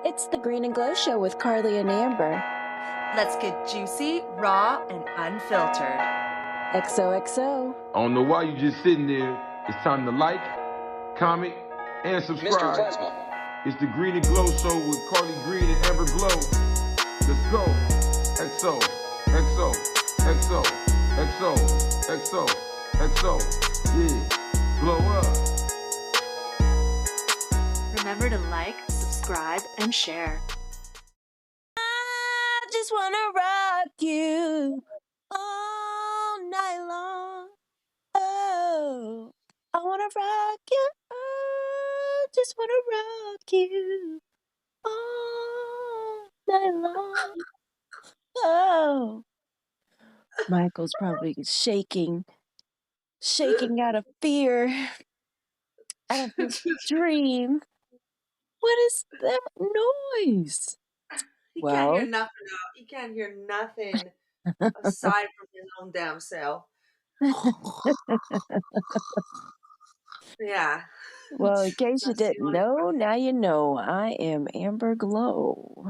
It's the Green and Glow Show with Carly and Amber. Let's get juicy, raw, and unfiltered. XOXO. I don't know why you just sitting there. It's time to like, comment, and Mr. subscribe. Plasma. It's the Green and Glow Show with Carly Green and Amber Glow. Let's go. XO, XO, XO, XO, XO, XO. Yeah, glow up. Remember to like, subscribe, and share. I just want to rock you all night long. Oh, I want to rock you. I just want to rock you all night long. Oh, Michael's probably shaking out of fear, out of his dream. What is that noise? He can't hear nothing now. He can't hear nothing aside from his own damn self. Yeah. Well, in case you That's the didn't only know, now you know. I am Amber Glow.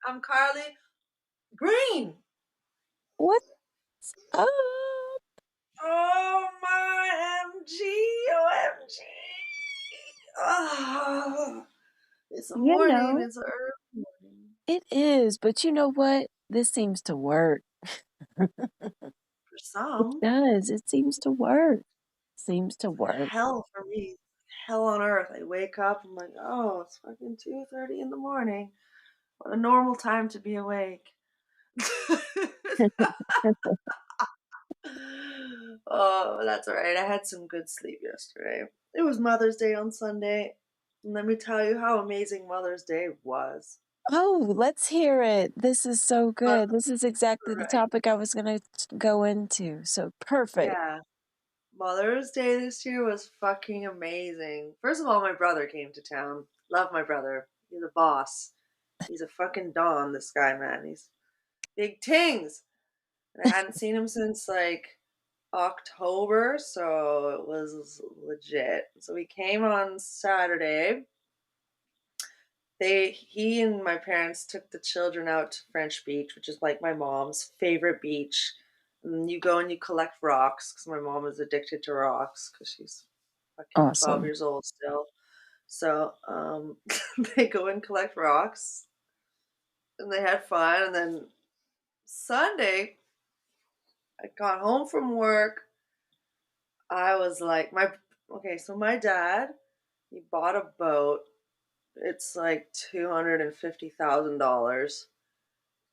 I'm Carly Green. What's up? Oh my OMG. Oh, it's a You morning. know. It's an early morning. It is, but you know what? This seems to work. For It some. does. It seems to work. Seems to work. Hell for me. Hell on earth. I wake up, I'm like, oh, it's fucking 2:30 in the morning. What a normal time to be awake. Oh, that's all right. I had some good sleep yesterday. It was Mother's Day on Sunday. And let me tell you how amazing Mother's Day was. Oh, let's hear it. This is so Uh, good. This is exactly the right. topic I was going to go into. So perfect. Yeah. Mother's Day this year was fucking amazing. First of all, my brother came to town. Love my brother. He's a boss. He's a fucking don, this guy, man. He's big tings. And I hadn't seen him since like October, so it was legit. So he came on Saturday. He and my parents took the children out to French Beach, which is like my mom's favorite beach. And you go and you collect rocks because my mom is addicted to rocks because she's fucking 12 Awesome. years old still. So they go and collect rocks and they had fun. And then Sunday, I got home from work. I was like, so my dad, he bought a boat. It's like $250,000,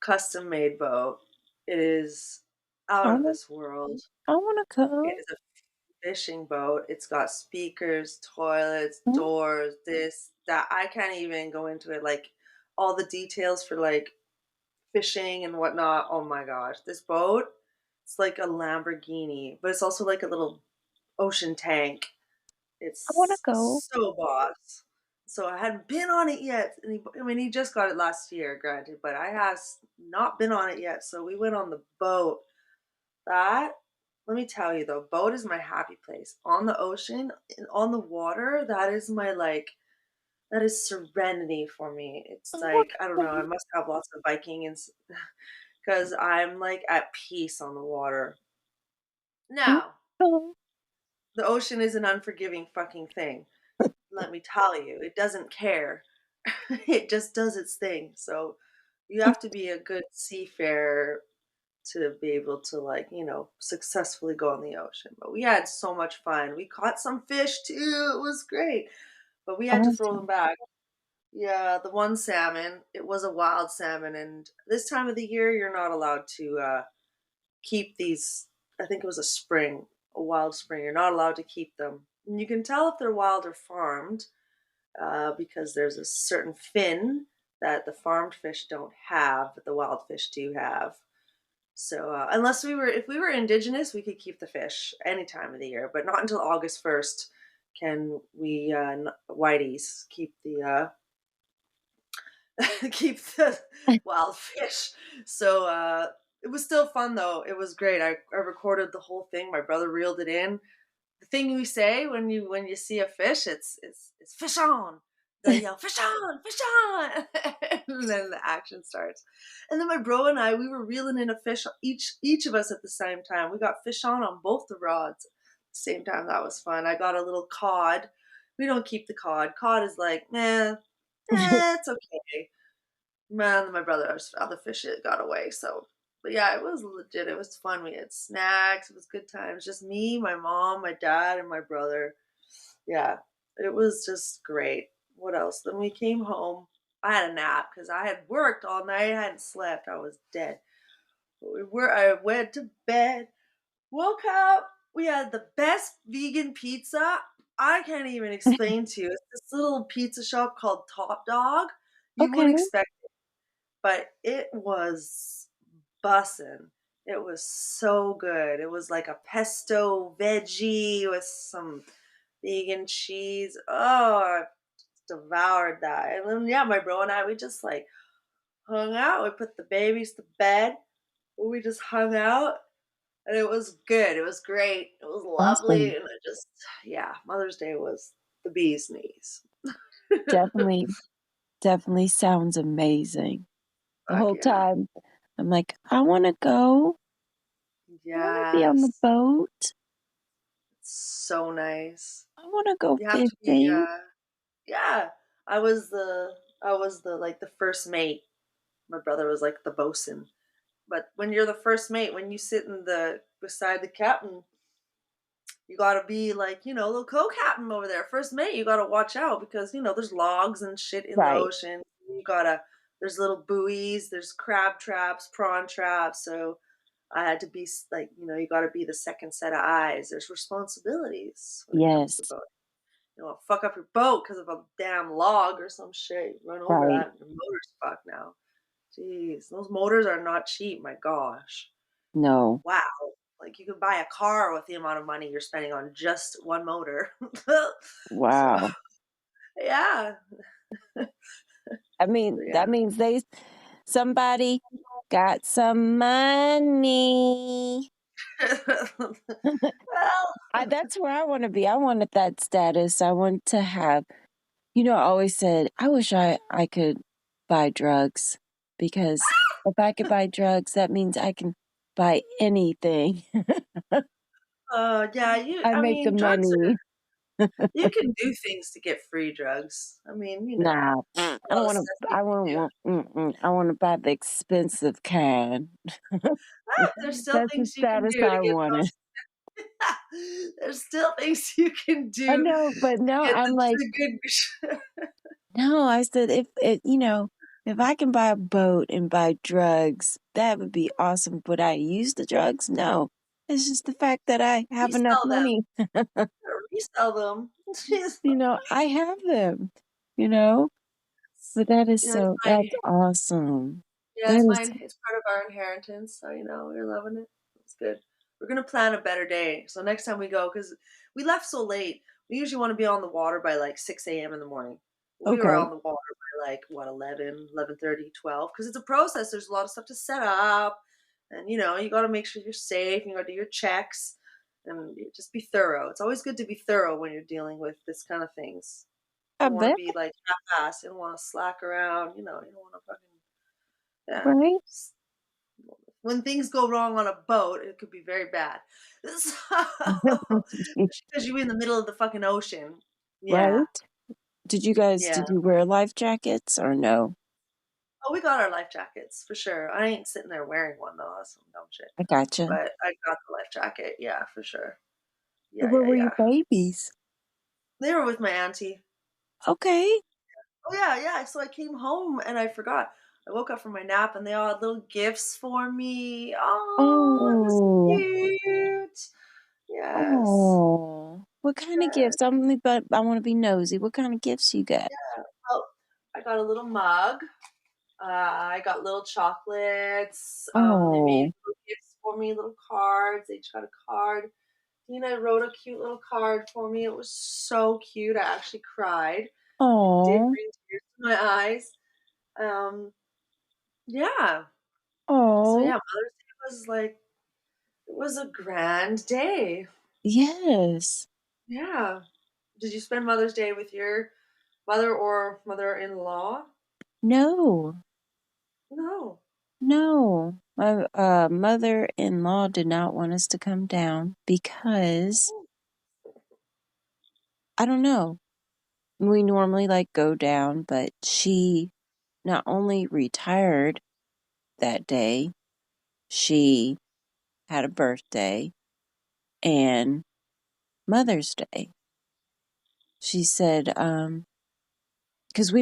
custom made boat. It is out of this world. I want to come. It is a fishing boat. It's got speakers, toilets, doors, this, that. I can't even go into it. Like all the details for like fishing and whatnot. Oh my gosh. This boat, it's like a Lamborghini, but it's also like a little ocean tank. It's I want to go. so boss. So I hadn't been on it yet. And he just got it last year, granted, but I have not been on it yet. So we went on the boat. Let me tell you though, boat is my happy place. On the ocean, on the water, that is that is serenity for me. It's like, I don't know, I must have lots of Viking and because I'm like at peace on the water. Now, the ocean is an unforgiving fucking thing. Let me tell you, it doesn't care. It just does its thing. So you have to be a good seafarer to be able to successfully go on the ocean. But we had so much fun. We caught some fish too. It was great. But we had to throw them back. Yeah, the one salmon, it was a wild salmon, and this time of the year you're not allowed to keep these. I think it was a wild spring. You're not allowed to keep them. And you can tell if they're wild or farmed because there's a certain fin that the farmed fish don't have, but the wild fish do have. So if we were indigenous, we could keep the fish any time of the year, but not until August 1st can we whiteys keep the keep the wild fish. So it was still fun though. It was great. I recorded the whole thing. My brother reeled it in. The thing we say when you see a fish, it's fish on. They yell fish on, and then the action starts. And then my bro and I, we were reeling in a fish, each of us at the same time. We got fish on both the rods at the same time. That was fun. I got a little cod. We don't keep the cod. Cod is like, it's okay. Man, my brother's other fish got away. So, but yeah, it was legit. It was fun. We had snacks. It was good times. Just me, my mom, my dad, and my brother. Yeah, it was just great. What else? Then we came home. I had a nap because I had worked all night. I hadn't slept. I was dead. But I went to bed, woke up. We had the best vegan pizza. I can't even explain to you. It's this little pizza shop called Top Dog. You Okay. wouldn't expect it, but it was bussin'. It was so good. It was like a pesto veggie with some vegan cheese. Oh, I devoured that. And then yeah, my bro and I, we just like hung out. We put the babies to bed. We just hung out, and it was good. It was great. It was lovely, Awesome. and it just yeah, Mother's Day was the bee's knees. Definitely, definitely sounds amazing. The Fuck whole yeah. time, I'm like, I want to go. I want to be on the Yes, boat. it's so nice. I want to go You have to be fishing. yeah. I was the like the first mate. My brother was like the bosun. But when you're the first mate, when you sit in the beside the captain, you gotta be like, the co-captain over there, first mate. You gotta watch out because there's logs and shit in the Right. ocean. There's little buoys, there's crab traps, prawn traps. So I had to be like, you gotta be the second set of eyes. There's responsibilities when it comes to Yes. boat. You don't fuck up your boat because of a damn log or some shit. You run over Right. that and your motor's fucked now. Jeez, those motors are not cheap. My gosh. No. Wow. Like you could buy a car with the amount of money you're spending on just one motor. So Wow. yeah. I mean, Yeah. that means somebody got some money. Well, That's where I want to be. I wanted that status. I want to have, I always said, I wish I could buy drugs because if I could buy drugs, that means I can buy anything. yeah, I I make the mean, drugs money. you can do things to get free drugs. I mean, Nah, I a don't lot of want stuff to. you can do. I want to buy the expensive kind. There's still That's the things you can status do to I get wanted. there's still things you can I do know, but to now get I'm like, the good. no. I said if it, if I can buy a boat and buy drugs, that would be awesome. Would I use the drugs? No. It's just the fact that I have enough Resell them. money. Resell them. Jeez. I have them. You know, but that is It's my that's awesome. yeah, That it's is mine. It's part of our inheritance. So we're loving it. It's good. We're gonna plan a better day. So next time we go, because we left so late, we usually want to be on the water by like 6 a.m. in the morning. We were okay. on the water by like what 11:30, 12. Because it's a process. There's a lot of stuff to set up, and you got to make sure you're safe. You got to do your checks, and just be thorough. It's always good to be thorough when you're dealing with this kind of things. I You don't want to bet, be like half-assed. You don't want to slack around. You don't want to fucking yeah. right? When things go wrong on a boat, it could be very bad. So, because you're in the middle of the fucking ocean. Yeah, Right? Did yeah. you wear life jackets or no? Oh, we got our life jackets for sure. I ain't sitting there wearing one though. That's some dumb shit. I gotcha. But I got the life jacket. Yeah, for sure. So Yeah, where yeah, were your yeah. babies? They were with my auntie. Okay. Oh yeah, yeah. So I came home and I forgot. I woke up from my nap and they all had little gifts for me. Oh, it was Oh, cute. Yes. oh. What kind of Yes. gifts? But I want to be nosy. What kind of gifts you got? Oh, I got a little mug. I got little chocolates. They made Oh, little gifts for me, little cards. They each got a card. Tina wrote a cute little card for me. It was so cute. I actually cried. It did oh, bring tears to my eyes. Um, yeah. So oh. yeah, Mother's Day was like it was a grand day. Yes. Yeah. Did you spend Mother's Day with your mother or mother-in-law? No. No, my mother-in-law did not want us to come down because I don't know. We normally like go down, but she not only retired that day, she had a birthday and Mother's Day. She said, because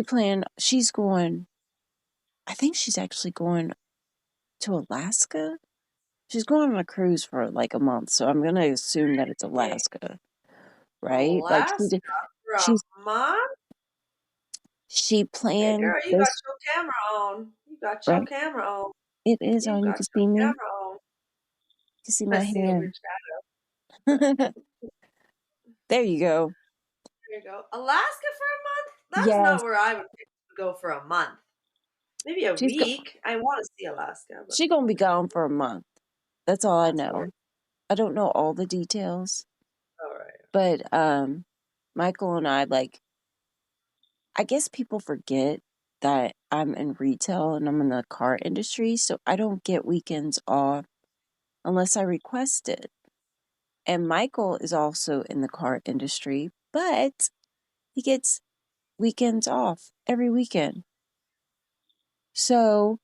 she's going, I think she's actually going to Alaska. She's going on a cruise for like a month, so I'm going to assume that it's Alaska, right? Like Alaska for she's, a month? she Hey, planned girl, you got this, your camera on. You got your right? camera on. It is You on. You got can your see me. You camera on. can see I my see over hand. chat. There you go. There you go. Alaska for a month? That's Yes, not where I would pick to go for a month. Maybe a she's go- week. I want to see Alaska, but she gonna be gone for a month. That's all I that's weird. know. I don't know all the details, All right. but Michael and I like. I guess people forget that I'm in retail and I'm in the car industry, so I don't get weekends off unless I request it. And Michael is also in the car industry, but he gets weekends off every weekend. So,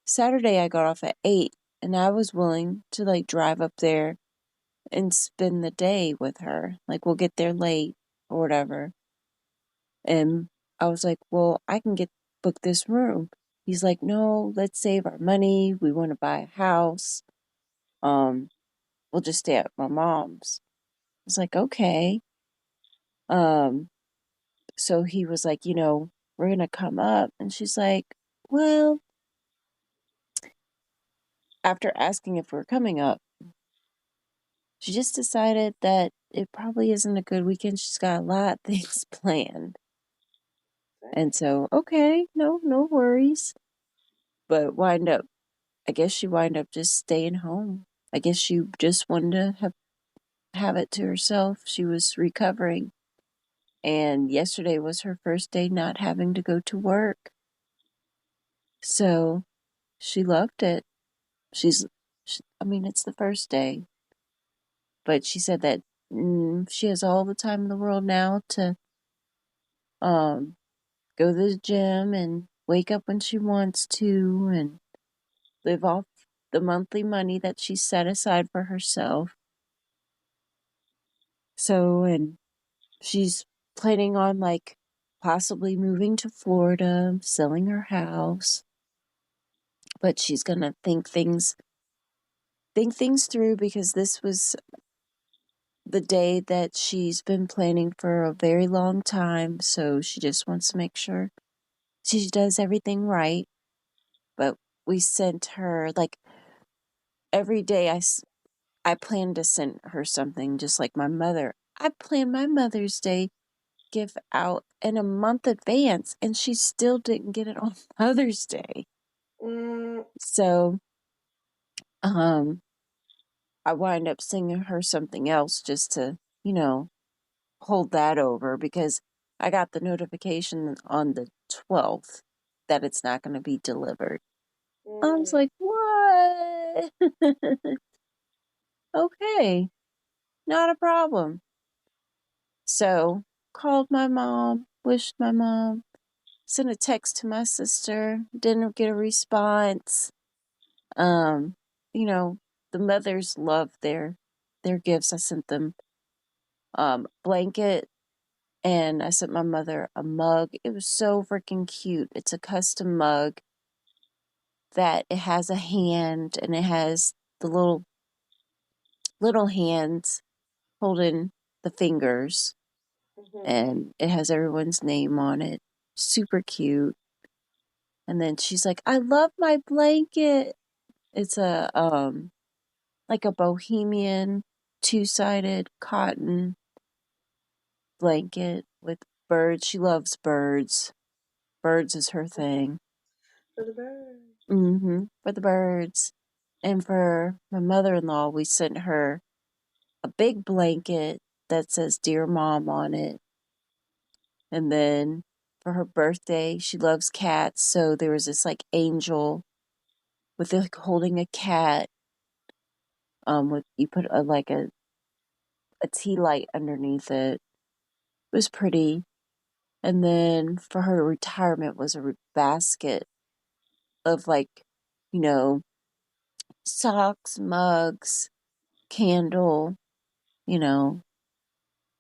Saturday I got off at 8 and I was willing to like drive up there and spend the day with her. Like we'll get there late or whatever. And I was like, well, I can book this room. He's like, no, let's save our money. We want to buy a house. We'll just stay at my mom's. I was like, okay. So he was like, we're going to come up. And she's like, well, after asking if we're coming up, she just decided that it probably isn't a good weekend. She's got a lot of things planned. And so, okay, no worries. But I guess she wind up just staying home. I guess she just wanted to have it to herself. She was recovering. And yesterday was her first day not having to go to work. So she loved it. It's the first day. But she said that she has all the time in the world now to go to the gym and wake up when she wants to and live off the monthly money that she set aside for herself. So, and she's planning on like possibly moving to Florida, selling her house, but she's going to think things through because this was the day that she's been planning for a very long time. So she just wants to make sure she does everything right. But we sent her like every day I plan to send her something just like my mother. I planned my Mother's Day gift out in a month advance and she still didn't get it on Mother's Day. So, I wind up sending her something else just to, hold that over because I got the notification on the 12th that it's not going to be delivered. I was like, what? Okay, not a problem. So, called my mom, wished my mom, sent a text to my sister, didn't get a response. The mothers love their gifts. I sent them blanket and I sent my mother a mug. It was so freaking cute. It's a custom mug that it has a hand and it has the little hands holding the fingers and it has everyone's name on it. Super cute. And then she's like, I love my blanket. It's a like a bohemian two-sided cotton blanket with birds. She loves birds. Birds is her thing. For the birds. For the birds. And for my mother-in-law, we sent her a big blanket that says Dear Mom on it. And then for her birthday. She loves cats, so there was this like angel with like holding a cat. With you put a tea light underneath it. It was pretty. And then for her retirement was a basket of like, you know, socks, mugs, candle, you know,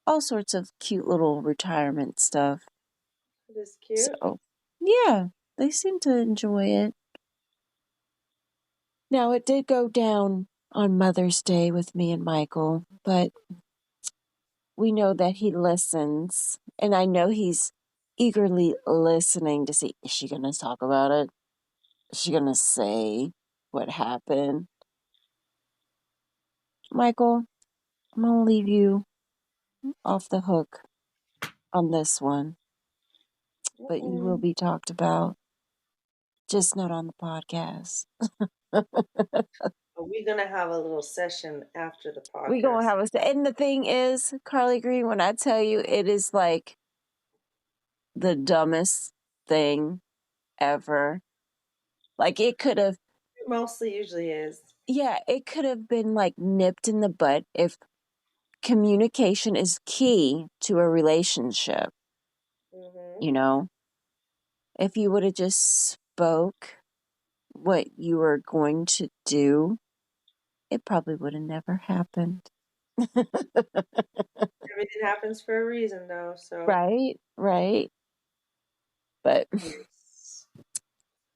all sorts of cute little retirement stuff. It is cute. So, yeah, they seem to enjoy it. Now, it did go down on Mother's Day with me and Michael, but we know that he listens, and I know he's eagerly listening to see, is she going to talk about it? Is she going to say what happened? Michael, I'm going to leave you off the hook on this one, but you will be talked about, just not on the podcast. We're gonna have a little session after the We going to podcast. have and the thing is, Carly Green, when I tell you it is like the dumbest thing ever. Like it could have, It mostly usually is. yeah, it could have been like nipped in the butt if communication is key to a relationship, Mm-hmm. you know? If you would have just spoke what you were going to do, it probably would have never happened. Everything happens for a reason, though. So Right, right. But yes.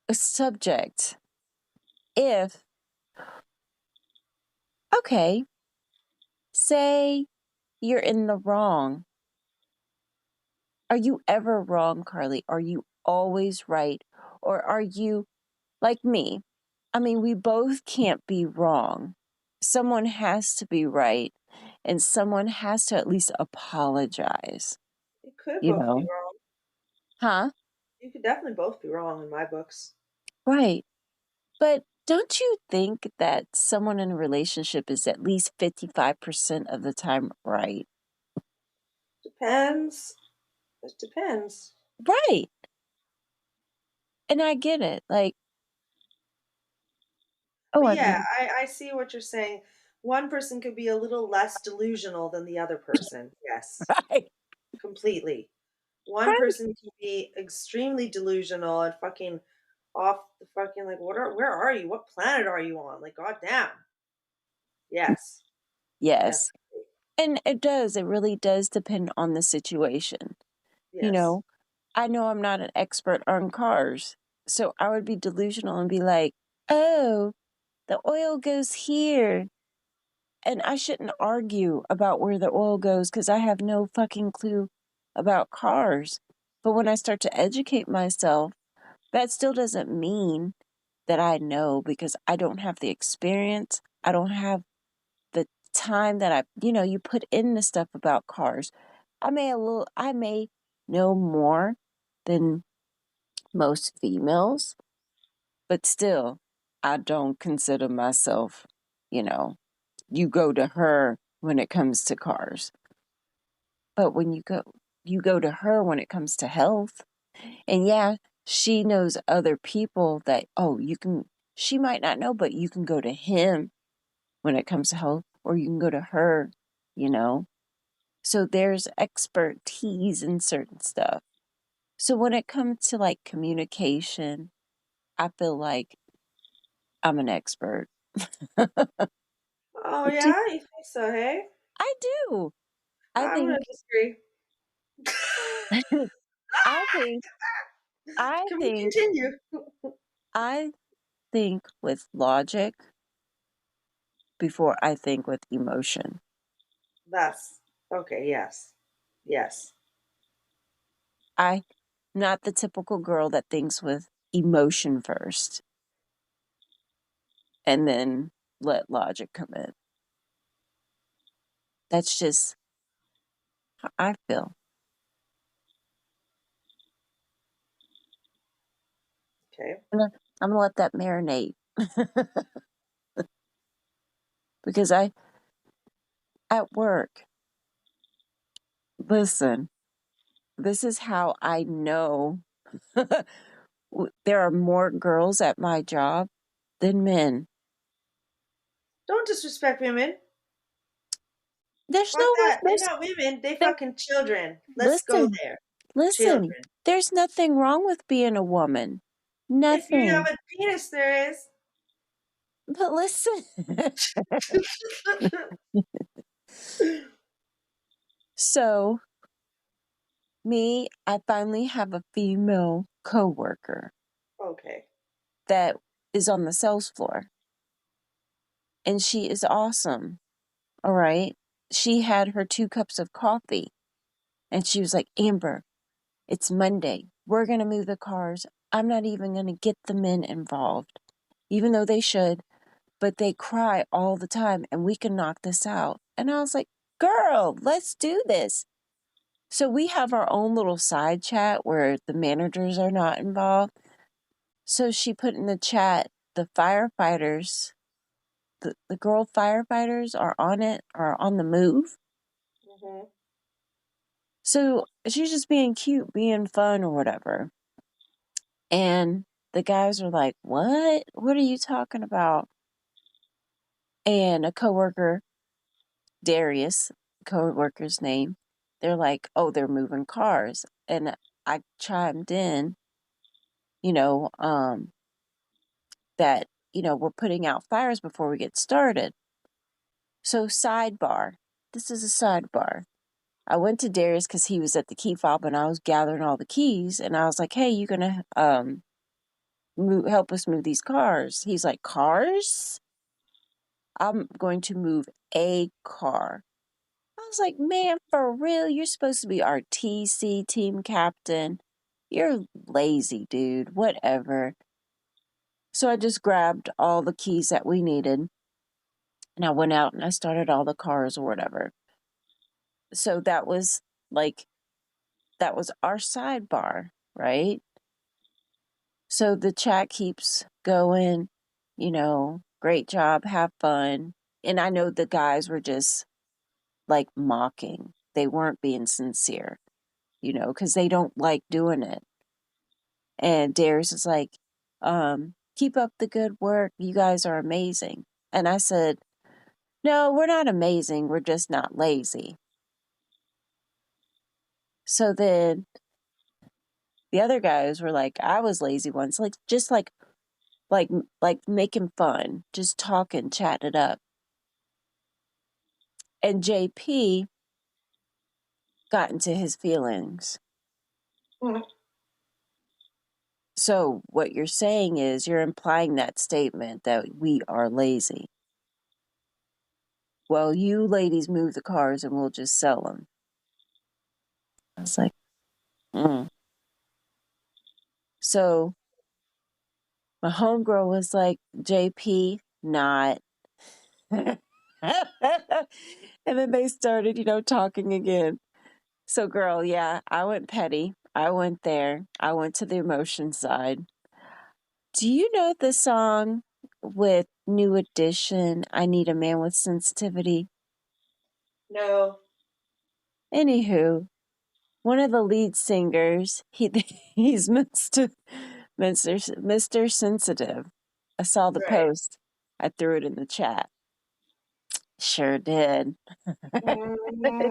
a subject, if, okay, say you're in the wrong. Are you ever wrong, Carly? Are you always right? Or are you like me? I mean, we both can't be wrong. Someone has to be right, and someone has to at least apologize, You could you both be know? wrong. Huh? You could definitely both be wrong in my books. Right. But don't you think that someone in a relationship is at least 55% of the time right? Depends. It depends. Right. And I get it. Like, oh, But I yeah, mean, I see what you're saying. One person could be a little less delusional than the other person. Yes, right. completely. One Right. person can be extremely delusional and fucking off the fucking like where are you? What planet are you on? Like goddamn. Yes, Yes. definitely. And it does. It really does depend on the situation. You Yes. know, I know I'm not an expert on cars. So I would be delusional and be like, oh, the oil goes here. And I shouldn't argue about where the oil goes because I have no fucking clue about cars. But when I start to educate myself, that still doesn't mean that I know because I don't have the experience. I don't have the time that you put in the stuff about cars. I may know more than most females, but still, I don't consider myself, you go to her when it comes to cars. But when you go to her when it comes to health. And yeah, she knows other people that, she might not know, but you can go to him when it comes to health, or you can go to her, you know? So there's expertise in certain stuff. So when it comes to like communication, I feel like I'm an expert. Oh Do- yeah, you think so, hey? I do. I I'm gonna think, disagree. I think, I Can we think, continue? I think with logic before I think with emotion. That's okay, yes. Yes. I'm not the typical girl that thinks with emotion first and then let logic come in. That's just how I feel. Okay. I'm gonna let that marinate because at work, listen, this is how I know there are more girls at my job than men. Don't disrespect women. There's Fuck no, that. They're there's, not women. They there, fucking children. Let's go there. listen, Children. there's nothing wrong with being a woman. If you have Nothing. a penis, there is. But listen. So, I finally have a female coworker Okay. that is on the sales floor. And she is awesome. All right. She had her 2 cups of coffee and she was like, Amber, it's Monday. We're going to move the cars. I'm not even going to get the men involved, even though they should, but they cry all the time and we can knock this out. And I was like, girl, let's do this. So we have our own little side chat where the managers are not involved. So she put in the chat, the firefighters, the girl firefighters are on the move. Mm-hmm. So she's just being cute, being fun or whatever. And the guys are like, what? What are you talking about? And a coworker, Darius, coworker's name, they're like, oh, they're moving cars. And I chimed in, that, we're putting out fires before we get started. So sidebar, this is a sidebar. I went to Darius because he was at the key fob and I was gathering all the keys. And I was like, hey, you going to help us move these cars? He's like, cars? I'm going to move a car. I was like, man, for real? You're supposed to be our TC team captain. You're lazy, dude. Whatever. So I just grabbed all the keys that we needed and I went out and I started all the cars or whatever. So that was our sidebar, right? So the chat keeps going, great job, have fun. And I know the guys were just like mocking. They weren't being sincere, because they don't like doing it. And Darius is like, keep up the good work. You guys are amazing. And I said, no, we're not amazing. We're just not lazy. So then the other guys were like, I was lazy once, like making fun, just talking, chatting it up. And JP got into his feelings. Mm-hmm. So what you're saying is you're implying that statement that we are lazy. Well, you ladies move the cars and we'll just sell them. I was like, So my homegirl was like, JP, not. And then they started, talking again. So, girl, yeah, I went petty. I went there. I went to the emotion side. Do you know the song with New Edition, I Need a Man with Sensitivity? No. Anywho, one of the lead singers, he's Mr. Sensitive. I saw the Right. post. I threw it in the chat. Sure did. Mm-hmm.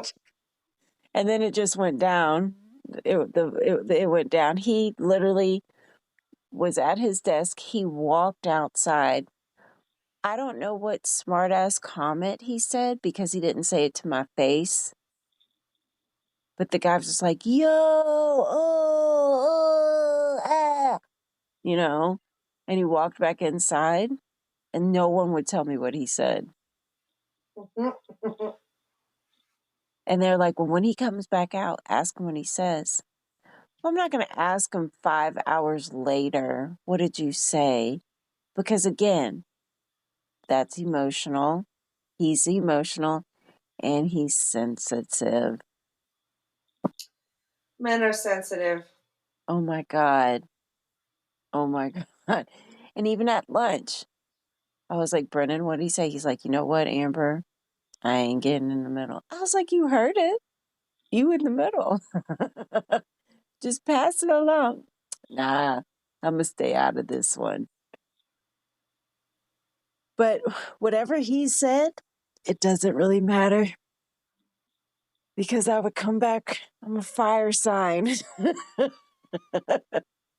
And then it just went down. It went down. He literally was at his desk. He walked outside. I don't know what smart ass comment he said because he didn't say it to my face. But the guy was just like, yo, ah, and he walked back inside and no one would tell me what he said. And they're like, well, when he comes back out, ask him what he says. Well, I'm not going to ask him 5 hours later, what did you say? Because again, that's emotional. He's emotional and he's sensitive. Men are sensitive. Oh my God. Oh my God. And even at lunch, I was like, Brennan, what did he say? He's like, you know what, Amber? I ain't getting in the middle. I was like, you heard it. You in the middle. Just pass it along. Nah, I'm gonna stay out of this one. But whatever he said, it doesn't really matter because I would come back. I'm a fire sign.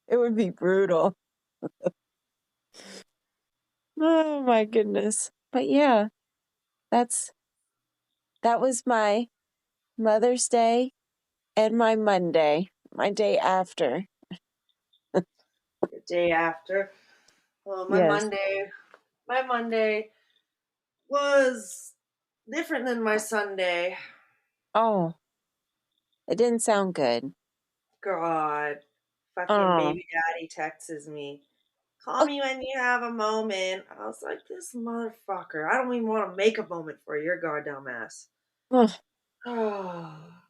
It would be brutal. Oh my goodness. But yeah, that was my Mother's Day and my Monday, my day after. The day after. Well, Yes. my Monday was different than my Sunday. Oh, it didn't sound good. God, fucking Oh, baby daddy texts me. Call oh, me when you have a moment. I was like, this motherfucker. I don't even want to make a moment for your goddamn ass. oh, Oh,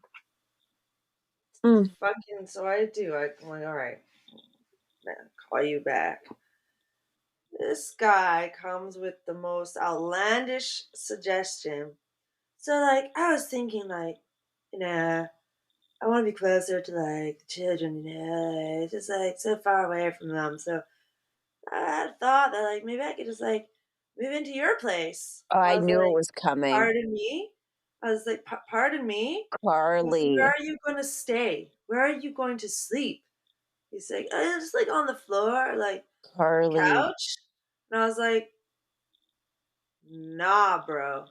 mm, fucking. So I do. I'm like, all right, man, call you back. This guy comes with the most outlandish suggestion. So like, I was thinking like, you know, I want to be closer to like the children. You know, it's just like so far away from them. So I thought that like maybe I could just like move into your place. oh, I I was knew it like, was coming. pardon me. I was like, pardon me. I said, where Carly, are you going to stay? Where are you going to sleep? He's like, just like on the floor, like Carly. couch. And I was like, nah, bro.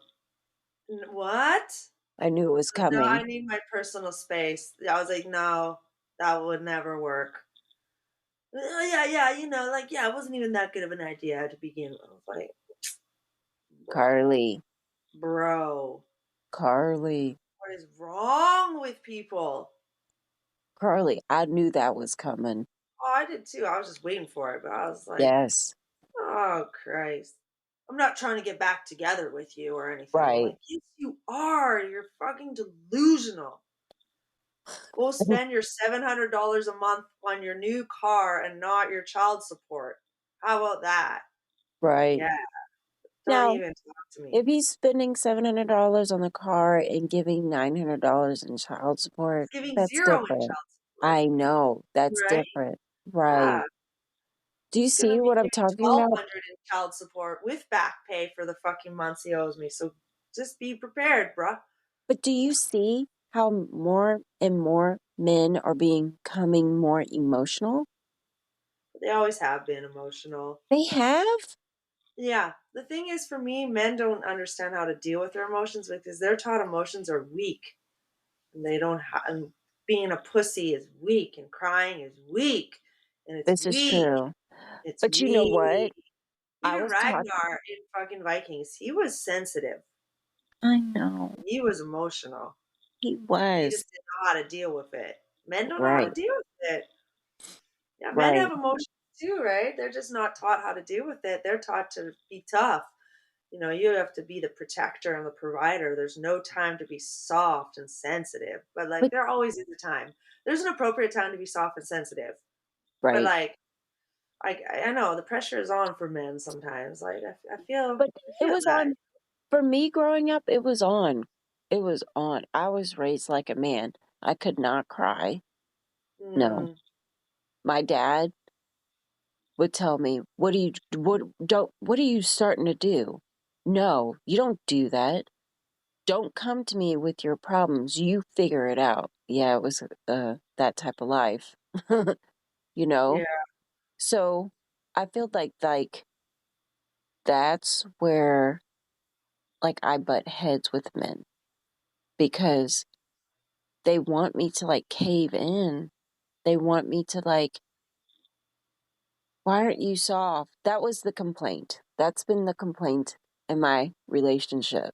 What? I knew it was No, I coming. need my personal space. I was like, no, that would never work. Yeah, like, yeah, it wasn't even that good of an idea to begin with. I was like, bro, Carly, bro, Carly, what is wrong with people? Carly. I knew that was coming. Oh, I did too. I was just waiting for it, but I was like, Yes, oh, Christ. I'm not trying to get back together with you or anything. right. Like, yes, you are. You're fucking delusional. Go spend your $700 a month on your new car and not your child support. How about that? Right. Yeah, don't Now, even talk to me. if he's spending $700 on the car and giving $900 in child support, It's giving that's zero in different. child support, I know that's right? different. Yeah. Right. Do you He's gonna see be what I'm giving talking about? 1,200 in child support with back pay for the fucking months he owes me. So just be prepared, bruh. But do you see how more and more men are becoming more emotional? They always have been emotional. They have? Yeah. The thing is, for me, men don't understand how to deal with their emotions because they're taught emotions are weak, and they don't. And being a pussy is weak, and crying is weak, and it's This is weak. true. It's But you know what? weak. I Even was talking. Ragnar in fucking Vikings, he was sensitive. I know. He was emotional. He He was. just didn't know how to deal with it. Men don't know how to Right. deal with it. Yeah, men Right. have emotions too, right? They're just not taught how to deal with it. They're taught to be tough. You know, you have to be the protector and the provider. There's no time to be soft and sensitive. But like But there always is a time. There's an appropriate time to be soft and sensitive. But right. like I know the pressure is on for men sometimes. Like But I it feel was that. on for me growing up, it was on. It was on. I was raised like a man. I could not cry. No. Mm, My dad would tell me, what are you starting to do? No, you don't do that. Don't come to me with your problems. You figure it out. Yeah, it was that type of life. you know? yeah. So I feel like that's where like I butt heads with men because they want me to like cave in. They want me to like, why aren't you soft? That was the complaint. That's been the complaint in my relationship.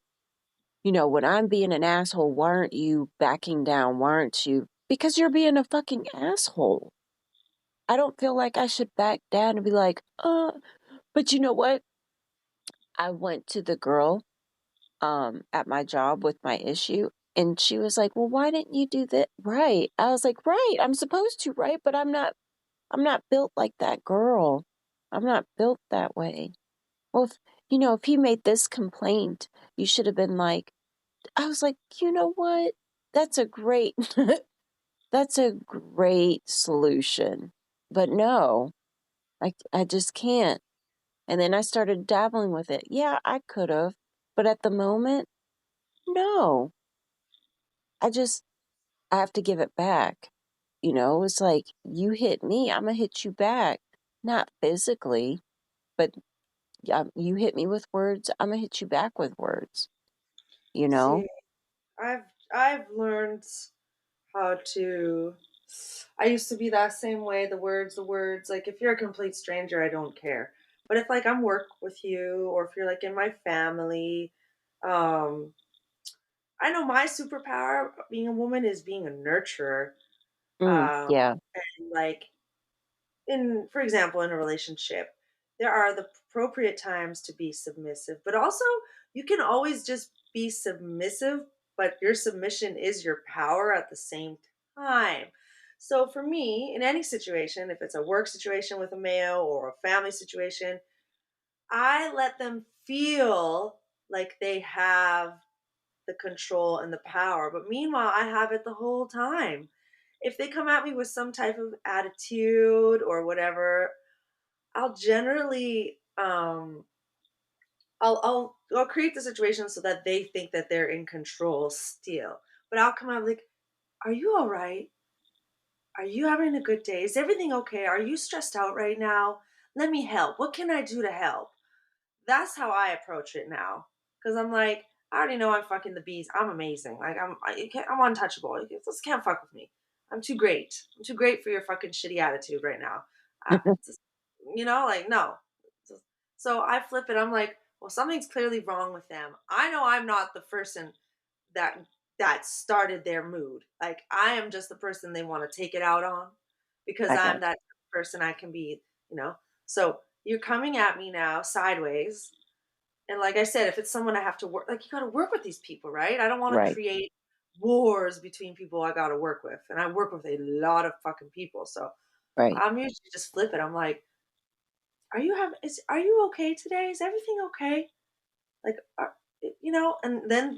You know, when I'm being an asshole, why aren't you backing down? Why aren't you? Because you're being a fucking asshole. I don't feel like I should back down and be like, but you know what? I went to the girl at my job with my issue and she was like, well, why didn't you do that? Right. I was like, right, I'm supposed to, right? But I'm not built like that girl. I'm not built that way. Well, if he made this complaint, you should have been like, I was like, you know what? that's a great that's a great solution. But no, I just can't. And then I started dabbling with it. Yeah, I could have, but at the moment, no. I have to give it back. It's like you hit me, I'm gonna hit you back. Not physically, but you hit me with words, I'm gonna hit you back with words. See, I've learned how to. I used to be that same way. The words. Like if you're a complete stranger, I don't care. But if like I'm work with you, or if you're like in my family, um, I know my superpower being a woman is being a nurturer. Um, Yeah, and like for example, in a relationship, there are the appropriate times to be submissive, but also you can always just be submissive, but your submission is your power at the same time. So for me, in any situation, if it's a work situation with a male or a family situation, I let them feel like they have the control and the power. But meanwhile, I have it the whole time. If they come at me with some type of attitude or whatever, I'll generally I'll create the situation so that they think that they're in control still. But I'll come out like, "Are you all right? Are you having a good day? Is everything okay? Are you stressed out right now? Let me help. What can I do to help?" That's how I approach it now. Because I'm like, I already know I'm fucking the bees. I'm amazing. Like I'm untouchable. You just can't fuck with me. I'm too great. I'm too great for your fucking shitty attitude right now. Just, like no. So I flip it. I'm like, well, something's clearly wrong with them. I know I'm not the person that started their mood. Like I am just the person they want to take it out on because I got I'm that person I can be. You know. So you're coming at me now sideways. And like I said, if it's someone I have to work, like you got to work with these people, right? I don't want to right, create wars between people I got to work with. And I work with a lot of fucking people. So right. I'm usually just flip it. I'm like, are you okay today? Is everything okay? Like, and then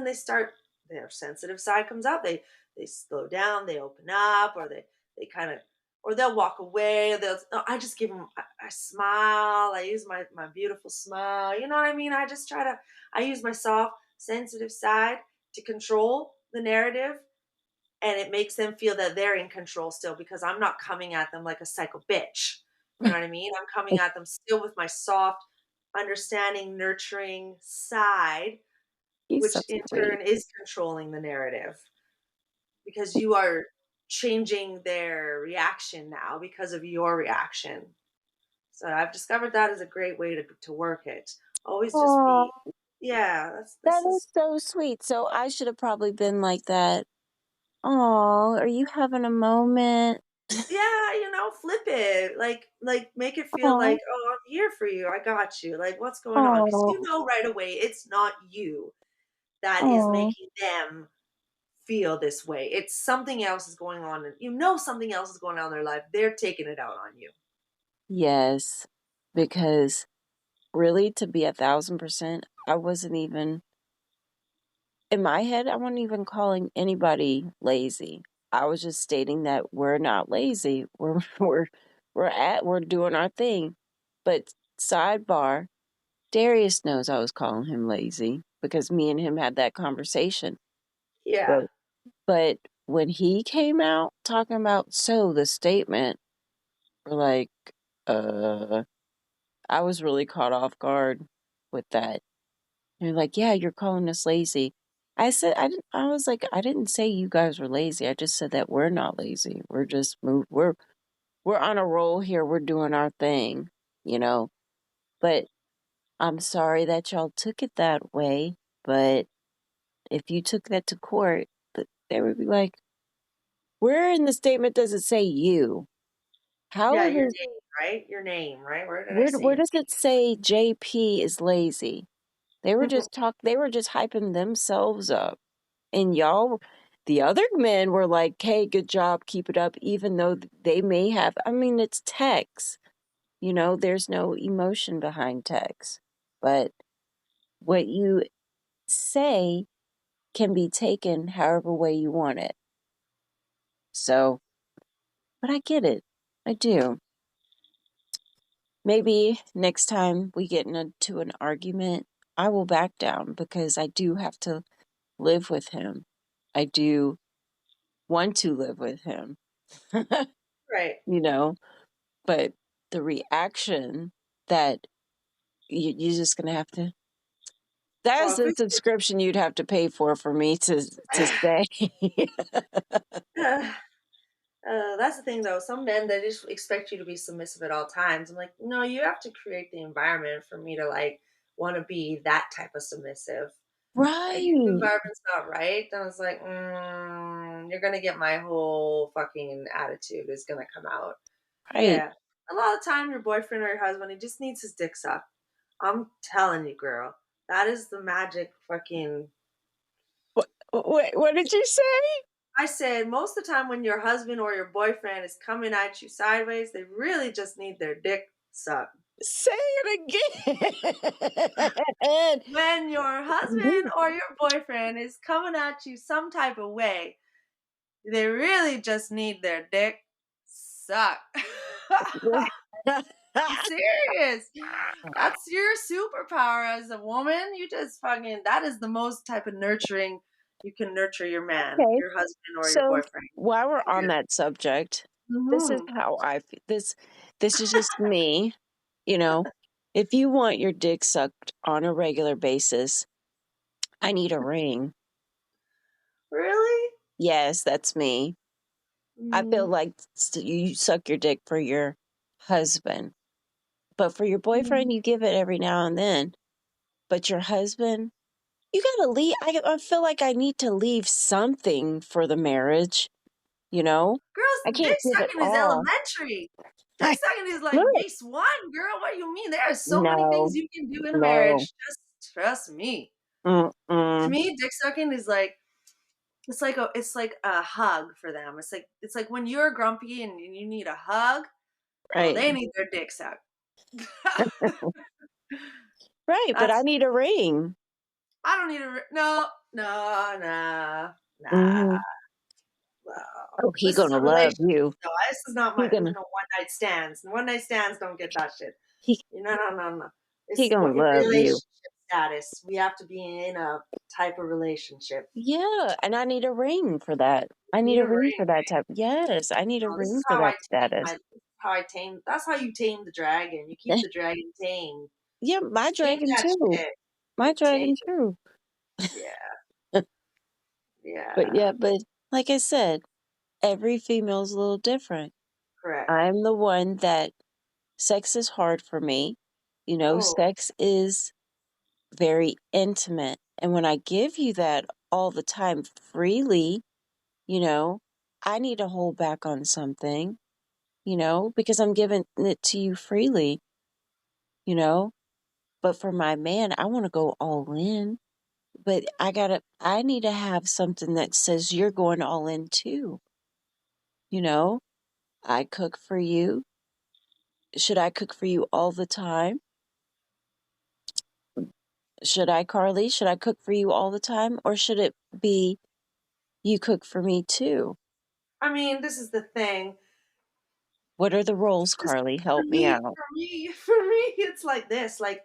they start, their sensitive side comes out. They slow down, they open up, or they kind of, or they'll walk away. Or no, I just give them, I smile. I use my beautiful smile. You know what I mean? I use my soft, sensitive side to control the narrative, and it makes them feel that they're in control still because I'm not coming at them like a psycho bitch. You know what I mean? I'm coming at them still with my soft, understanding, nurturing side, He's so which in sweet. turn is controlling the narrative because you are changing their reaction now because of your reaction. So I've discovered that is a great way to work it. Always just Oh, be, yeah, that this is is. so sweet. So I should have probably been like that. Oh, are you having a moment? Yeah, flip it. Like make it feel Oh, like, "Oh, I'm here for you. I got you." Like, "What's going on?" Because oh, you know right away it's not you that is oh. making them feel this way. It's something else is going on, and something else is going on in their life. They're taking it out on you. Yes, because really, to be 1,000%, I wasn't even in my head. I wasn't even calling anybody lazy. I was just stating that we're not lazy. We're doing our thing. But sidebar, Darius knows I was calling him lazy because me and him had that conversation. Yeah. But but when he came out talking about the statement, we're like, uh, I was really caught off guard with that. And you're like, yeah, you're calling us lazy. I was like, I didn't say you guys were lazy. I just said that we're not lazy. We're on a roll here. We're doing our thing, you know. But I'm sorry that y'all took it that way. But if you took that to court, they would be like, where in the statement does it say you? Yeah, How your does name, right? Your name, right? Where did I say where your does it say JP is lazy? name? They were just hyping themselves up. And y'all, the other men were like, hey, good job, keep it up, even though they may have, I mean, it's text, there's no emotion behind text. But what you say can be taken however way you want it. So, but I get it. I do. Maybe next time we get into an argument, I will back down because I do have to live with him. I do want to live with him, Right. you know, but the reaction that you're just going to have to, that Well, is the subscription you'd have to pay for me to stay. That's the thing, though. Some men, they just expect you to be submissive at all times. I'm like, no, you have to create the environment for me to like want to be that type of submissive. Like, if the Right. environment's not right, then it's like, you're gonna get my whole fucking attitude is gonna come out. Right. Yeah, a lot of time, your boyfriend or your husband, he just needs his dick sucked. I'm telling you, girl, that is the magic fucking. What did you say? I said most of the time when your husband or your boyfriend is coming at you sideways, they really just need their dick sucked. Say it again. When your husband or your boyfriend is coming at you some type of way, they really just need their dick sucked. I'm serious. That's your superpower as a woman. You just fucking, that is the most type of nurturing you can nurture your man, Okay. your husband or your So boyfriend. while we're on that subject, this is Mhm. how I feel. This is just me, you know. If you want your dick sucked on a regular basis, I need a ring. Really? Yes, that's me. I feel Mm, like you suck your dick for your husband, but for your mm. boyfriend, you give it every now and then. But your husband, you gotta leave. I feel like I need to leave something for the marriage. You know, I Girls, can't dick give it sucking is all. elementary. Dick sucking is like Look, base one, girl. What do you mean? There are so many no, things you can do in a no, marriage. Just trust me. To mm-mm, me, dick sucking is like it's like a hug for them. It's like when you're grumpy and you need a hug. Well, right, they need their dick sucked. right. But I That's need a ring. I don't need a no, no, nah, nah. Hmm. Well, Oh, he this is gonna a love relationship, you. though. This is not He my gonna no one night stands. One night stands don't get that shit. he No, no, no, no. he It's gonna what in love you. relationship status. We have to be in a type of relationship. Yeah, and I need a ring for that. I need Need a a ring ring. for that type. Yes, I need a No, this is ring for how I that tame status. this is how I tame. That's how you tame the dragon. You keep the dragon tame. Yeah, my Tame dragon that too. shit. My You tame. dragon too. Yeah, But yeah. yeah, but like I said, every female's a little different. Correct. I'm the one that sex is hard for me. You know, Oh, sex is very intimate. And when I give you that all the time freely, you know, I need to hold back on something, because I'm giving it to you freely, you know. But for my man, I want to go all in. But I need to have something that says you're going all in too, you know. I cook for you. Should I cook for you all the time? Should I, Carly? Should I cook for you all the time? Or should it be you cook for me too? I mean, this is the thing. What are the roles, Just Carly? for Help me me, out. for me, for me, it's like this. Like,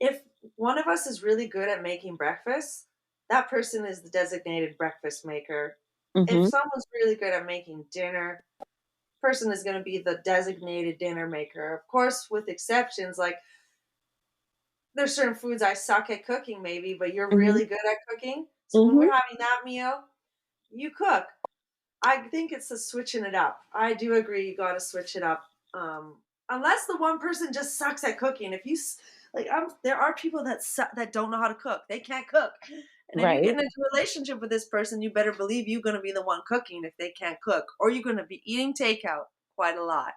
if one of us is really good at making breakfast, that person is the designated breakfast maker. If Mm-hmm. someone's really good at making dinner, person is going to be the designated dinner maker. Of course, with exceptions, like there's certain foods I suck at cooking, maybe, but you're Mm-hmm. really good at cooking. So when Mm-hmm. we're having that meal, you cook. I think it's the switching it up. I do agree. You got to switch it up. Unless the one person just sucks at cooking. If you like, there are people that don't know how to cook. They can't cook. And if you get Right. into a relationship with this person, you better believe you're going to be the one cooking if they can't cook, or you're going to be eating takeout quite a lot.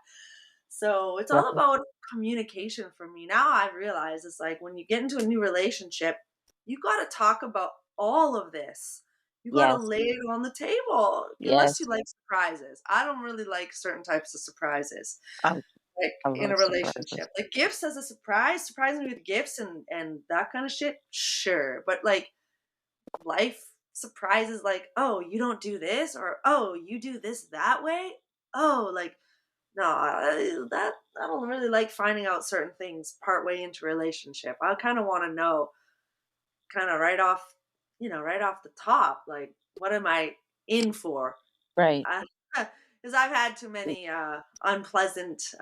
So it's all Right. about communication for me. Now I realize it's like when you get into a new relationship, you got to talk about all of this. You got to Yes. lay it on the table, unless you Yes. like surprises. I don't really like certain types of surprises, I, like I in love a surprises. relationship. Like gifts as a surprise, surprising me with gifts and that kind of shit. Sure, but like life surprises like, "Oh, you don't do this," or "Oh, you do this that way." Oh, like no, that I don't really like finding out certain things partway into a relationship. I kind of want to know, kind of right off, right off the top, like what am I in for? Right. Because I've had too many unpleasant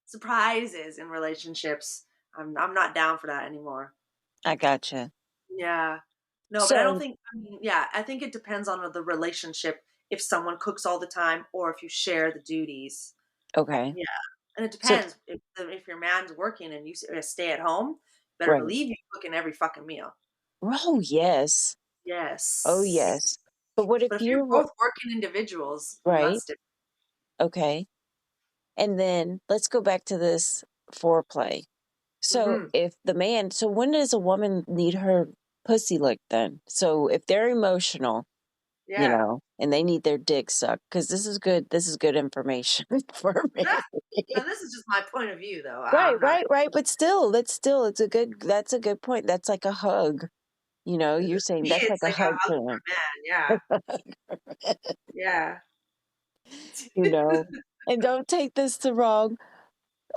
surprises in relationships. I'm not down for that anymore. I gotcha. Yeah. No, but I don't So, think, I mean, yeah, I think it depends on the relationship if someone cooks all the time or if you share the duties. okay. Yeah. And it So, depends if your man's working and stay at home, better right. believe you cooking every fucking meal. Oh, yes. Oh, yes. Yes. But what if But if you're you're both working individuals, right? that's different. Okay. And then let's go back to this foreplay. So Hmm. if the man, so when does a woman need her pussy licked then? So if they're emotional, Yeah. and they need their dick sucked, because this is good information for me. And this is just my point of view, though. Right, I'm not. right, right. But still, that's a good point. That's like a hug. You're To saying me, that's like it's a like a hug hug to for him, a man. Yeah. Yeah. you know. And don't take this the wrong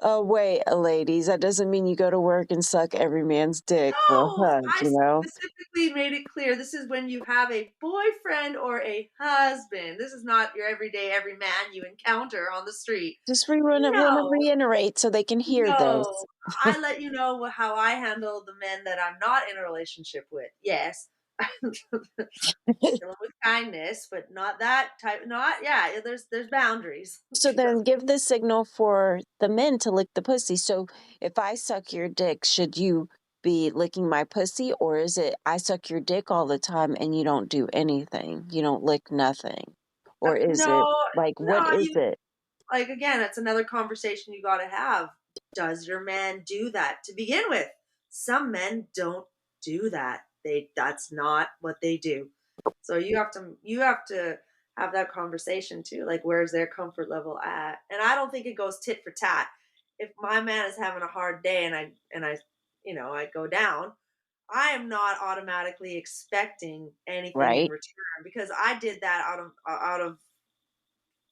way, ladies. That doesn't mean you go to work and suck every man's dick for a No, hug, I you know? specifically made it clear this is when you have a boyfriend or a husband. This is not your everyday, every man you encounter on the street. Just we want to No, reiterate so they can hear no. this. I let you know how I handle the men that I'm not in a relationship with. Yes. Kill 'em with kindness, but not that type. Not yeah. There's boundaries. So then give the signal for the men to lick the pussy. So if I suck your dick, should you be licking my pussy, or is it I suck your dick all the time and you don't do anything? You don't lick nothing. Or is it No, like what no. is You it? like again. It's another conversation you got to have. Does your man do that to begin with? Some men don't do that. That's not what they do. So you have to have that conversation too. Like where's their comfort level at? And I don't think it goes tit for tat. If my man is having a hard day and I go down, I am not automatically expecting anything in Right? return because I did that out of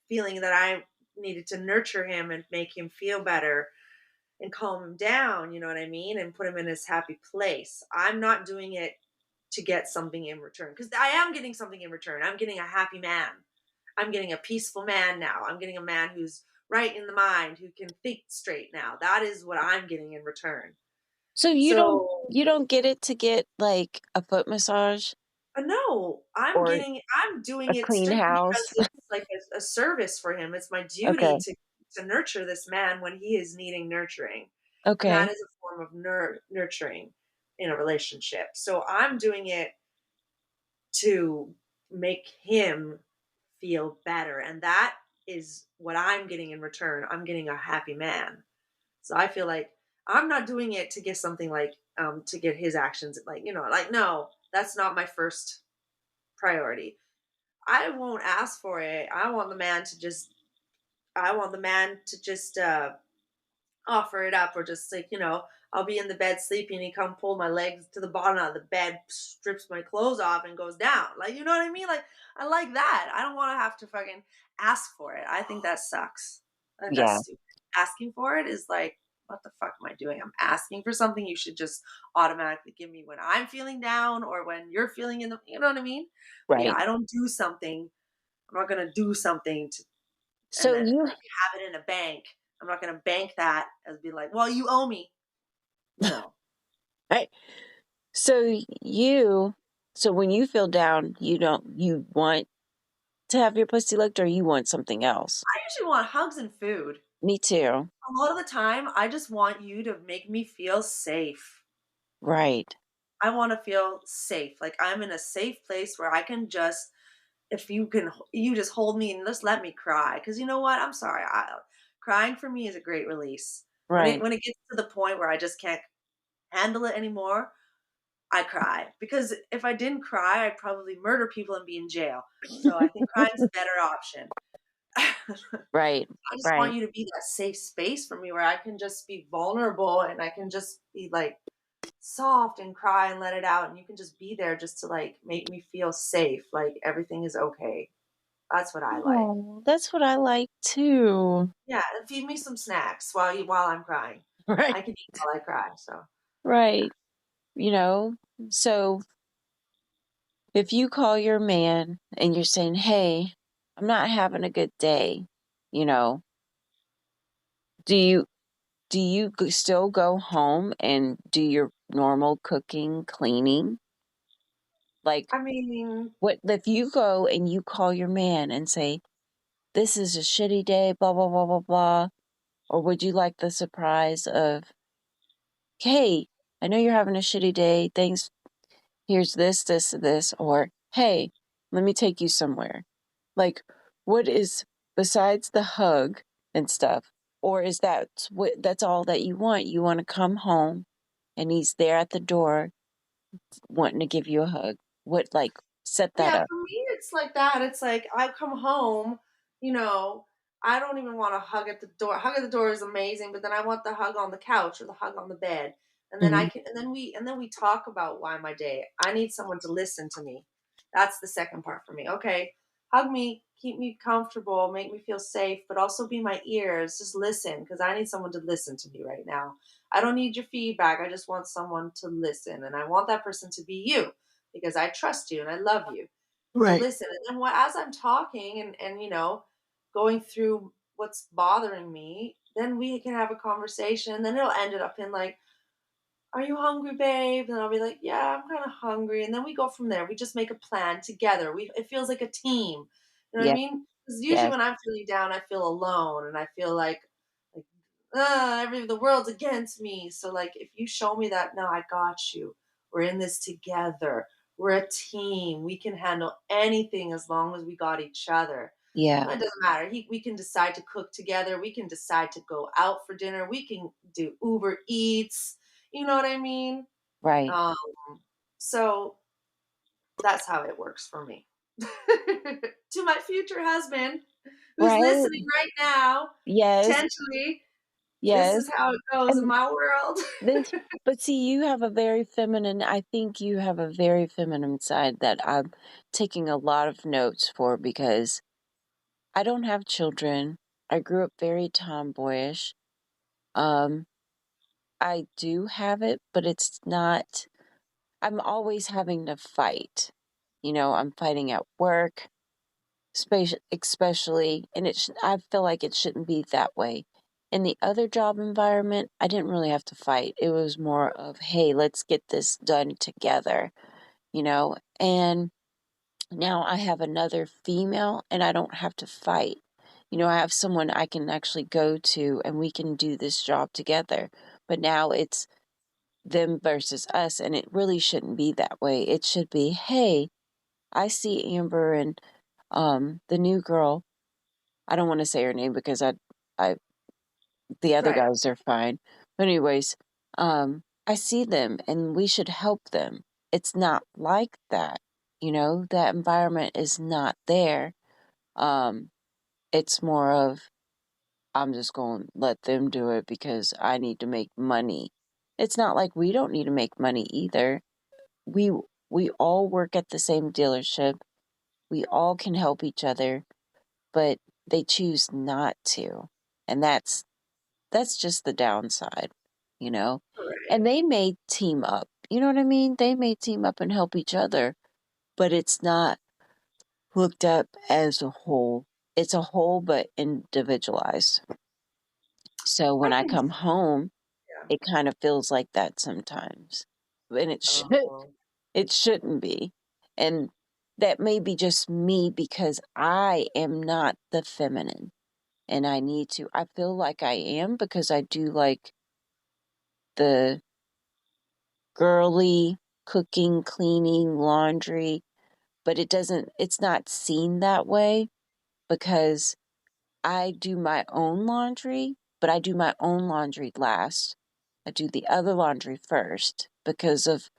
feeling that I needed to nurture him and make him feel better and calm him down, you know what I mean? And put him in his happy place. I'm not doing it to get something in return because I am getting something in return. I'm getting a happy man. I'm getting a peaceful man now. I'm getting a man who's right in the mind, who can think straight now. That is what I'm getting in return. So So, you don't get it to get like a foot massage no, or I'm doing a it clean strictly house? because it's like a service for him. It's my duty Okay. to nurture this man when he is needing nurturing. And Okay. that is a form of nurturing in a relationship. So I'm doing it to make him feel better. And that is what I'm getting in return. I'm getting a happy man. So I feel like I'm not doing it to get something like to get his actions like like no, that's not my first priority. I won't ask for it. I want the man to just offer it up or just like I'll be in the bed sleeping and he come pull my legs to the bottom of the bed, strips my clothes off and goes down, like you know what I mean, like I like that. I don't want to have to fucking ask for it. I think that sucks. I think that's Yeah. stupid. Asking for it is like, what the fuck am I doing? I'm asking for something you should just automatically give me when I'm feeling down or when you're feeling you know what I mean. But yeah, Right. I don't do something. I'm not gonna do something to and So then you like have it in a bank. I'm not gonna bank that as be like, well, you owe me. No. right. So so when you feel down, you want to have your pussy licked, or you want something else? I usually want hugs and food. Me too. A lot of the time, I just want you to make me feel safe. Right. I want to feel safe. Like I'm in a safe place where I can just, if you can, you just hold me and just let me cry. Cause you know what? I'm sorry. Crying for me is a great release. Right. When it gets to the point where I just can't handle it anymore, I cry. Because if I didn't cry, I'd probably murder people and be in jail. So I think crying's a better option. Right. I just Right. want you to be that safe space for me where I can just be vulnerable and I can just be like soft and cry and let it out, and you can just be there just to like make me feel safe, like everything is okay. That's what I like. Oh, that's what I like too. Yeah, and feed me some snacks while I'm crying. Right. I can eat while I cry, so Right. You know, so if you call your man and you're saying, "Hey, I'm not having a good day," you know, do you still go home and do your normal cooking, cleaning? Like, I mean, what if you go and you call your man and say, "This is a shitty day, blah blah blah blah blah," or would you like the surprise of, "Hey, I know you're having a shitty day. Thanks. Here's this, this, this," or "Hey, let me take you somewhere." Like, what is besides the hug and stuff, or is that's all that you want? You want to come home and he's there at the door wanting to give you a hug. What, like, set that yeah, up? for me, it's like that. It's like I come home, you know, I don't even want a hug at the door. Hug at the door is amazing, but then I want the hug on the couch or the hug on the bed. And then I Mhm. can, and then we talk about why my day. I need someone to listen to me. That's the second part for me. Okay, hug me, keep me comfortable, make me feel safe, but also be my ears. Just listen, because I need someone to listen to me right now. I don't need your feedback. I just want someone to listen, and I want that person to be you because I trust you and I love you. So Right. listen, and then as I'm talking and going through what's bothering me, then we can have a conversation. And then it'll end it up in like, "Are you hungry, babe?" And I'll be like, "Yeah, I'm kind of hungry." And then we go from there. We just make a plan together. It feels like a team. You know what I Yeah. mean? Because usually Yes. when I'm feeling down, I feel alone and I feel like the world's against me. So like if you show me that, no, I got you. We're in this together. We're a team. We can handle anything as long as we got each other. Yeah. It doesn't matter. We can decide to cook together. We can decide to go out for dinner. We can do Uber Eats. You know what I mean? Right. Um, so that's how it works for me. To my future husband who's Right. listening right now, Yes. potentially, this Yes. is how it goes in And my world. this, but see, you have a very feminine, I think you have a very feminine side that I'm taking a lot of notes for because I don't have children. I grew up very tomboyish. Um, I do have it, but it's not, I'm always having to fight. I'm fighting at work, especially, and I feel like it shouldn't be that way. In the other job environment, I didn't really have to fight. It was more of, hey, let's get this done together, and now I have another female and I don't have to fight. I have someone I can actually go to and we can do this job together. But now it's them versus us, and it really shouldn't be that way. It should be, hey, I see Amber and the new girl. I don't want to say her name because I the other Right. guys are fine. But anyways, I see them and we should help them. It's not like that. That environment is not there. Um, it's more of I'm just going to let them do it because I need to make money. It's not like we don't need to make money either. We we all work at the same dealership. We all can help each other, but they choose not to. And that's just the downside, you know? Right. And they may team up. You know what I mean? They may team up and help each other, but it's not looked up as a whole. It's a whole but individualized. So when I I can. come home, Yeah. it kind of feels like that sometimes. And Oh, it shouldn't be. And that may be just me because I am not the feminine and I feel like I am because I do like the girly cooking, cleaning, laundry, but it's not seen that way because I do my own laundry, but I do my own laundry last. I do the other laundry first because of,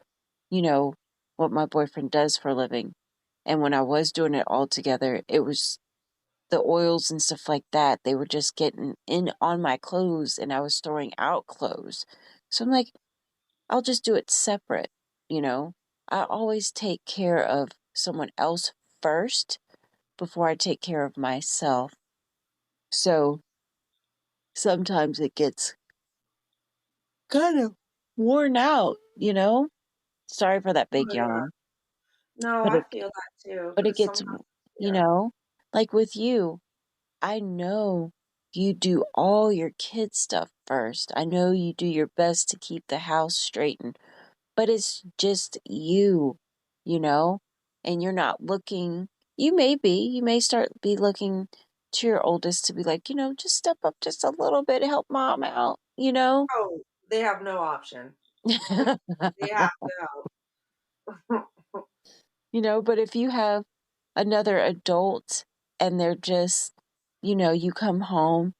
you know, what my boyfriend does for a living. And when I was doing it all together, it was the oils and stuff like that. They were just getting in on my clothes and I was throwing out clothes. So I'm like, I'll just do it separate, you know. I always take care of someone else first before I take care of myself. So sometimes it gets kind of worn out, you know. Sorry for that big Oh, yeah. yawn. No, But I it feel that too. but it Because gets, sometimes, you yeah. know, like with you, I know you do all your kid stuff first. I know you do your best to keep the house straightened, but it's just you, you know, and you're not looking, you may start be looking to your oldest to be like, just step up just a little bit, help mom out, you know? Oh, they have no option. They have to help. But if you have another adult and they're just, you come home,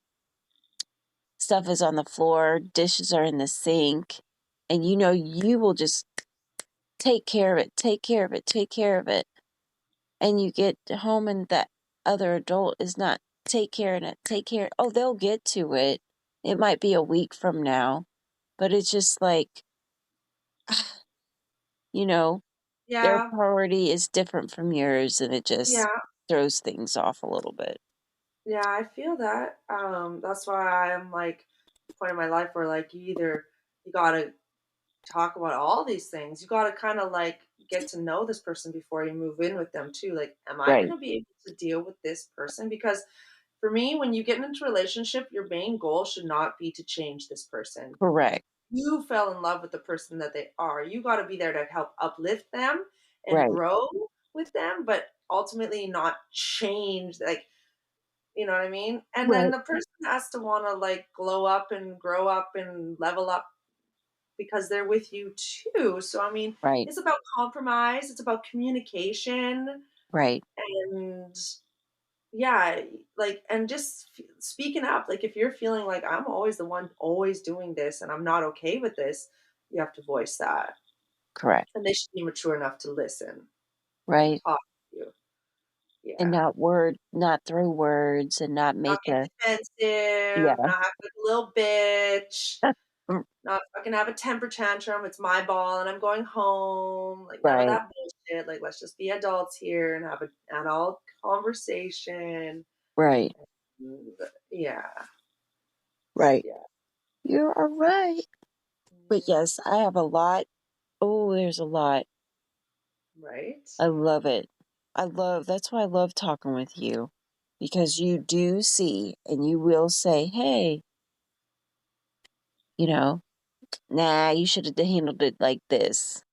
stuff is on the floor, dishes are in the sink, and you will just take care of it, take care of it, take care of it. And you get home and that other adult is not take care of it, take care. Oh, they'll get to it. It might be a week from now, but it's just like, you know, their Yeah, priority is different from yours, and it just yeah, throws things off a little bit. yeah, I feel that. That's why I'm like point in my life where like you gotta talk about all these things. You gotta kind of like get to know this person before you move in with them too. Like, am I Right. gonna be able to deal with this person? Because for me, when you get into a relationship, your main goal should not be to change this person. Correct. You fell in love with the person that they are. You got to be there to help uplift them and Right. grow with them, but ultimately not change. Like, you know what I mean? And then Right. the person has to want to like glow up and grow up and level up because they're with you too. So, I mean, Right. it's about compromise, it's about communication, Right. and yeah, like, and just speaking up. Like, if you're feeling like I'm always the one always doing this and I'm not okay with this, you have to voice that. Correct. And they should be mature enough to listen and Right. talk to you. And Yeah. not throw words and not Not make get defensive, yeah. not act like a little bitch, Mm, not fucking have a temper tantrum. It's my ball and I'm going home. Like, none of right. that bullshit. Like, let's just be adults here and have an adult conversation. Right. Mm, yeah. Right. Yeah. You are right. But Yeah. yes, I have a lot. Oh, there's a lot. Right? I love it. That's why I love talking with you, because you do see and you will say, hey, you know, nah, you should have handled it like this,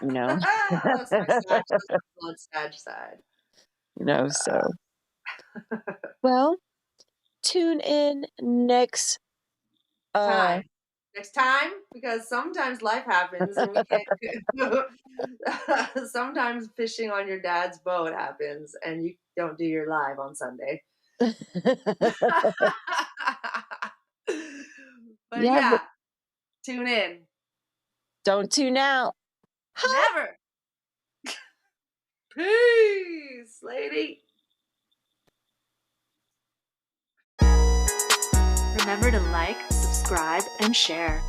you know? That's my Sag. That's my blood Sag side. So, well, tune in next, uh, Time. Next time, because sometimes life happens and we can't. Sometimes fishing on your dad's boat happens and you don't do your live on Sunday. But yeah, but yeah, tune in. don't tune out. Never. Peace, lady. Remember to like, subscribe, and share.